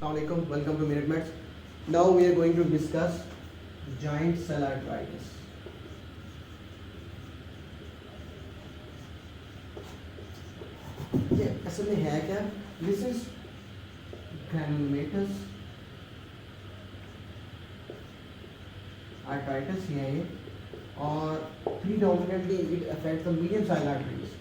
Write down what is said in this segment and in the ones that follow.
Assalamualaikum, welcome to Minute Maths. Now we are going to discuss giant cell arteritis. ये असल में है क्या? This is granulomatous arteritis है ये, और predominantly it affects the medium sized arteries.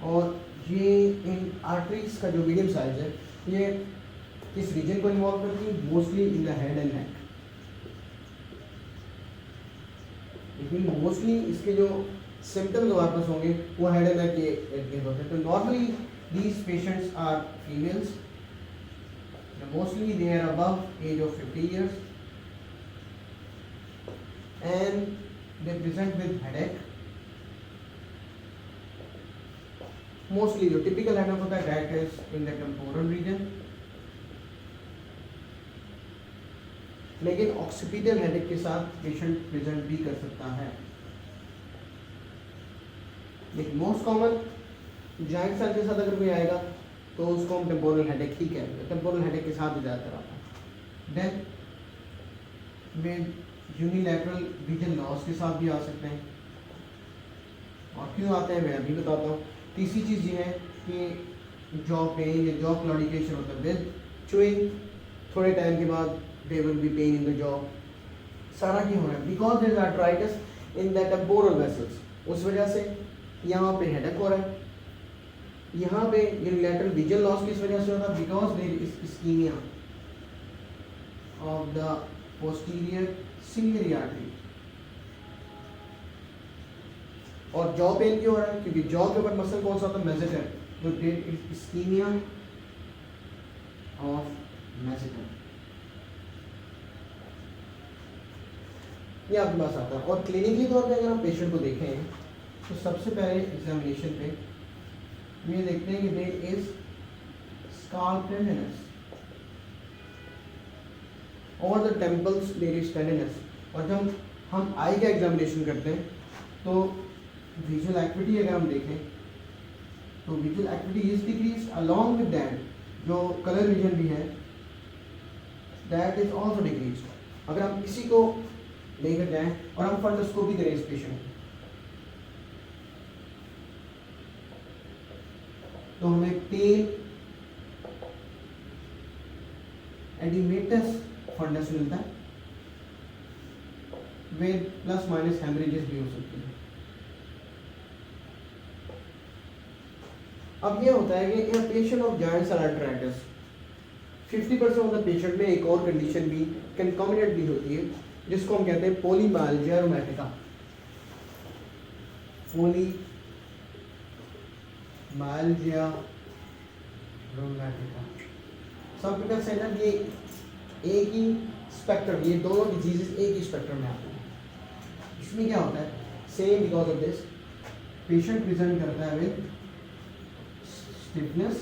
और ये इन आर्टरीज का जो मीडियम साइज है ये किस रीजन को इन्वॉल्व करती है? Mostly in the head and neck. लेकिन मोस्टली इसके जो सिम्टम्स हमारे पास होंगे वो हेड एंड नेक के इर्द गिर्द होते हैं। तो normally these patients are females, mostly they are above age of 50 years and they present with headache. Mostly जो टिपिकल हेडेक होता है that is in the temporal region, लेकिन ऑक्सीपिटल हेडेक के साथ पेशेंट प्रेजेंट भी कर सकता है। लेकिन मोस्ट कॉमन जाइंट सेल के साथ अगर कोई आएगा तो उसको हम टेम्पोरल हेडेक ही कहेंगे। टेम्पोरल हेडेक के साथ ज़्यादातर आता है। Then with unilateral vision loss के साथ भी आ सकते हैं। और क्यों आते हैं मैं अभी बताता हूँ। तीसरी चीज़ ये है कि जॉ पेन या जॉ क्लॉडिकेशन होता है विद चुइंग, थोड़े टाइम के बाद they will be pain in the jaw. सारा क्यों हो रहा है? Because there is arteritis in the temporal vessels. उस वजह से यहाँ पे हेडेक हो रहा है। यहाँ पे यूनिलैटरल विजन लॉस किस वजह से होता है? Because there is ischaemia of the posterior ciliary artery. और जॉ पेन क्यों हो रहा है? क्योंकि जॉ के ऊपर मसल कौन सा होता है? मेसेटर। तो देयर इज इस्कीमिया ऑफ मेसेटर, ये आपके पास आता है। और क्लिनिकली तौर पे अगर हम पेशेंट को देखें तो सबसे पहले एग्जामिनेशन पे ये देखते हैं कि there is scalp tenderness over the temples, there is tenderness. और जब हम आई का एग्जामिनेशन करते हैं तो विजुअल एक्टिविटी अगर हम देखें तो visual activity is decrease along with that जो कलर विजन भी है दैट इज आल्सो डिक्रीज। अगर हम किसी को लेकर जाएं और हम फंडोस्कोपी करें इस पेशेंट की तो हमें टेल एडिमेटस फंडस मिलता है विद प्लस माइनस हेमरेजेस भी हो सकती है। अब ये होता है कि in patient of giant cell arthritis 50% of the patient में एक और कंडीशन भी कंकॉमिनेंटली होती है जिसको हम कहते हैं पोलीमायल्जिया रोमैटिका। पोलीमायल्जिया रोमैटिका सबक्यूटेनियस सेंटर, ये एक ही स्पेक्ट्रम, ये दोनों डिजीजेस एक ही स्पेक्ट्रम में आते हैं। इसमें क्या होता है? Same because of this patient present करता है with stiffness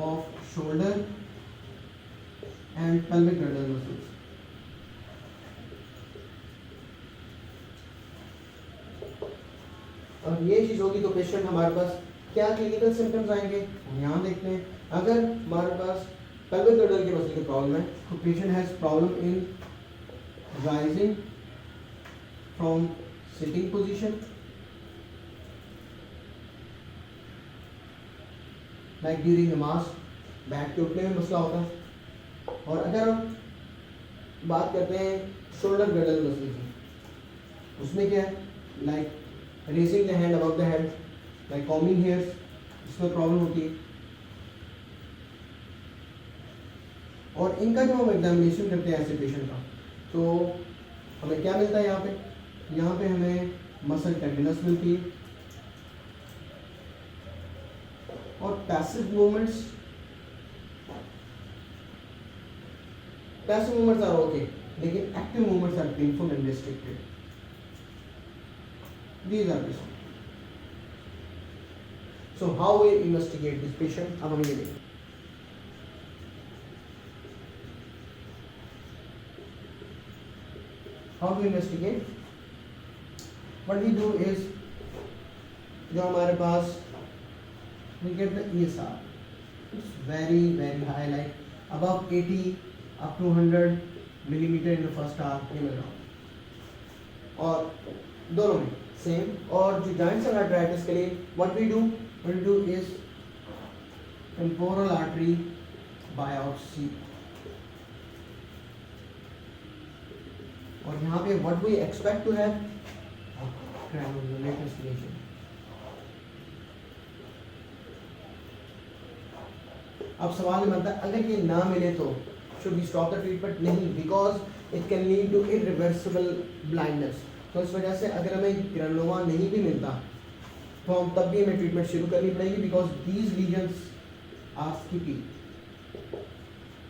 of shoulder and pelvic girdle muscles. अब ये चीज होगी तो पेशेंट हमारे पास क्या क्लिनिकल सिम्टम्स आएंगे हम यहाँ देखते हैं। अगर हमारे पास pelvic girdle के मसल की प्रॉब्लम है तो patient has problem in rising from sitting position, like during नमाज बैठ के उठने में मसला होता है। और अगर हम बात करते हैं शोल्डर गर्डल मसल की, उसमें क्या है? Like raising the hand above the head, like combing hairs, इसमें प्रॉब्लम होती है। और इनका जब हम एग्जामिनेशन करते हैं ऐसे पेशेंट का तो हमें क्या मिलता है? यहाँ पे हमें मसल टेंडरनेस मिलती है और पैसिव मूवमेंट्स आर ओके, लेकिन active movements are painful and restricted. These are this. So how we investigate this patient? अब हम ये देखें। How to investigate? What we do is, जो हमारे पास we get the ESR, it's very high, like above 80 up to 100 millimeter in the first hour, ये मिल रहा हूँ। और दोनों में सेम। और जो जॉइंट सेल आर्थराइटिस के लिए what we do is temporal artery biopsy, और यहाँ पे what we expect to have granulomatosis lesion। अब सवाल बनता है अगर ये ना मिले तो should we stop the treatment? नहीं, because it can lead to irreversible blindness. तो इस वजह से अगर हमें ग्रेनुलोमा नहीं भी मिलता तो हम तब भी हमें ट्रीटमेंट शुरू करनी पड़ेगी, because these lesions are skippy.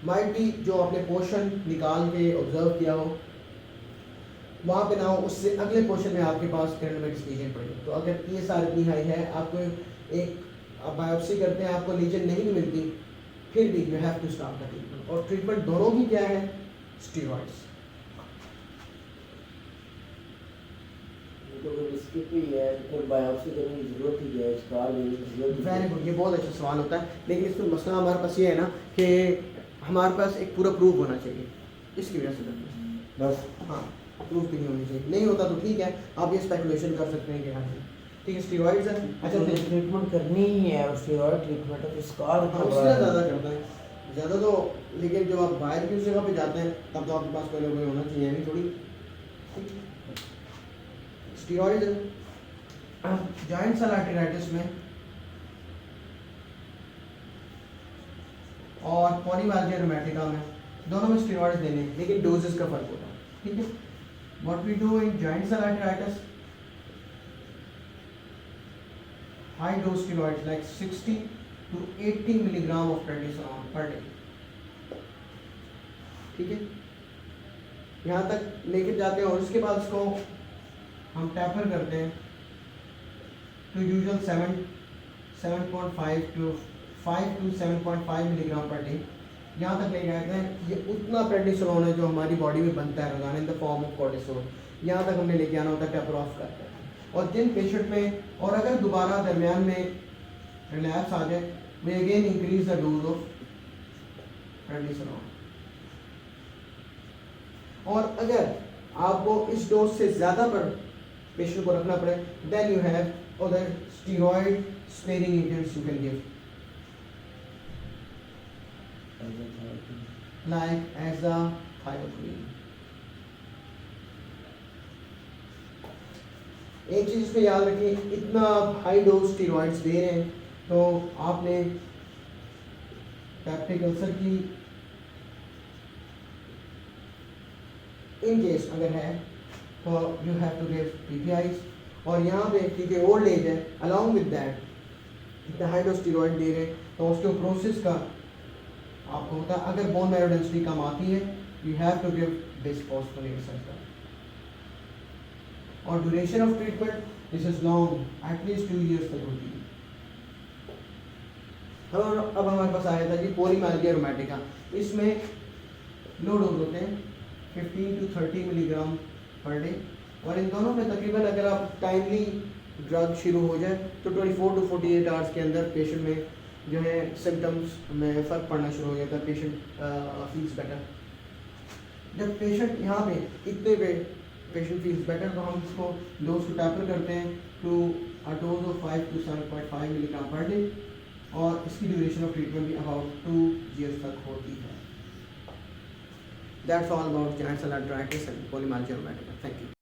Might भी जो आपने पोर्शन निकाल के ऑब्जर्व किया हो वहाँ पे ना हो, उससे अगले पोर्शन में आपके पास ग्रेनुलोमेटस लीजन पड़ेगी। तो अगर PSR इतनी हाई है, आपको एक बायोप्सी करते हैं, आपको लीजन नहीं भी मिलती, फिर भी you have to start the treatment. और ट्रीटमेंट दोनों की क्या है? स्टेरॉइड्स। वेरी गुड, ये बहुत अच्छा सवाल होता है, लेकिन इसमें मसला हमारे पास ये है ना कि हमारे पास एक पूरा प्रूफ होना चाहिए, इसकी वजह से करते हैं बस। हाँ, प्रूफ भी नहीं होनी चाहिए, नहीं होता तो ठीक है, आप ये स्पेकुलेशन कर सकते हैं कि हाँ ठीक है स्टेरॉइड्स है। अच्छा ट्रीटमेंट करनी ही है, और स्टेरॉइड ट्रीटमेंट है तो स्कार उससे ज़्यादा करता है ज़्यादा तो, लेकिन जब आप बाहर की उस जगह पे जाते हैं तब तो आपके पास कोई ना कोई होना चाहिए, नहीं थोड़ी। स्टेरॉइड जॉइंट सेल आर्थराइटिस में और पॉलीमाल्जिया रूमेटिका में दोनों में स्टेरॉइड्स देने, लेकिन डोजेस का फर्क होता है, ठीक है। What we do in giant cell arteritis, high dose steroids like 60 to 80 milligram of prednisolone per day, ठीक है। यहाँ तक लेके जाते हैं और उसके बाद इसको हम टैपर करते हैं to usual 7.5 to 7.5 milligram per day. यहाँ तक लेके आते हैं, ये उतना प्रेडनिसोलोन है जो हमारी बॉडी में बनता है रोजाना in the form of cortisol, यहाँ तक हमने लेके आना होता है, टैपर ऑफ करते हैं। और जिन पेशेंट में, और अगर दोबारा दरमियान में रिलैप्स आ जाए, we again increase the dose of prednisolone. और अगर आपको इस डोज से ज़्यादा पर पेशेंट को रखना पड़े, then you have other steroid sparing agents you can give, like azathioprine. एक चीज़ इसमें याद रखिए, इतना हाई डोज स्टेरॉइड्स दे रहे हैं तो आपने पेप्टिक अल्सर की इन केस अगर है तो you have to give PPIs। और यहाँ पे क्योंकि ओल्ड एज है, अलॉन्ग विद दैट इतना हाई डोज स्टेरॉइड दे रहे हैं तो ऑस्टियोपोरोसिस का आपको होता है। अगर बोन मैरो डेंसिटी कम आती है, you have to give bisphosphonate sulphur. और duration of treatment, this is long, at least 2 years तक होती है। अब हमारे पास आया था कि पॉलीमाल्जिया रूमेटिका, इसमें लो डोज होते हैं 15 to 30 मिलीग्राम पर डे। और इन दोनों में तकरीबन अगर आप टाइमली ड्रग शुरू हो जाए तो 24 to 48 आवर्स के अंदर पेशेंट में जो है सिम्टम्स में फ़र्क पड़ना शुरू हो जाता है, पेशेंट फील्स बेटर। जब पेशेंट यहाँ पे इतने पे पेशेंट फील्स बेटर तो हम इसको डोज को टैपर करते हैं to a dose of 5 to 7.5 milligram per day. और इसकी ड्यूरेशन ऑफ ट्रीटमेंट भी अबाउट 2 years तक होती है। That's all about joint cell arthritis and polymyalgia rheumatica. Thank you.